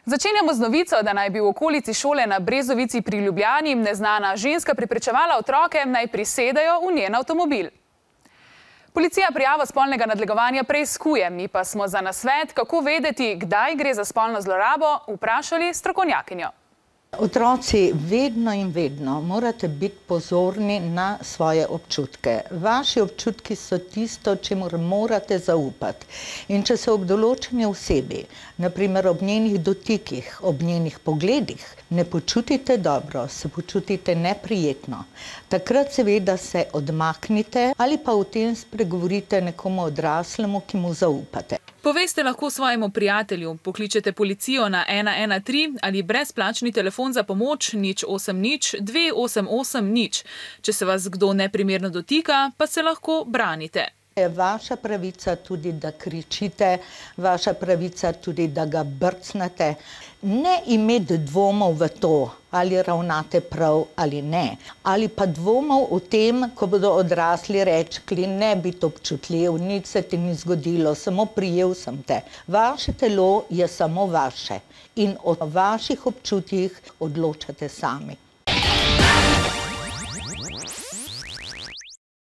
Začenjamo z novico, da naj bi v okolici šole na Brezovici pri Ljubljani neznana ženska preprečevala otroke, naj prisedejo v njen avtomobil. Policija prijavo spolnega nadlegovanja preiskuje, mi pa smo za nasvet, kako vedeti, kdaj gre za spolno zlorabo, vprašali strokovnjakinjo. Otroci, vedno in vedno morate biti pozorni na svoje občutke. Vaši občutki so tisto, čemur morate zaupati. In če se ob določeni osebi, naprimer ob njenih dotikih, ob njenih pogledih, ne počutite dobro, se počutite neprijetno, takrat seveda se odmaknite ali pa o tem spregovorite nekomu odraslemu, ki mu zaupate. Poveste lahko svojemu prijatelju, pokličete policijo na 113 ali brezplačni telefon za pomoč 080 288 0. Če se vas kdo neprimerno dotika, pa se lahko branite. Je vaša pravica tudi, da kričite, vaša pravica tudi, da ga brcnete. Ne imeti dvomov v to, ali ravnate prav ali ne. Ali pa dvomov o tem, ko bodo odrasli rekli, ne biti občutljiv, nič se ti ni zgodilo, samo prijel sem te. Vaše telo je samo vaše in o vaših občutjih odločate sami.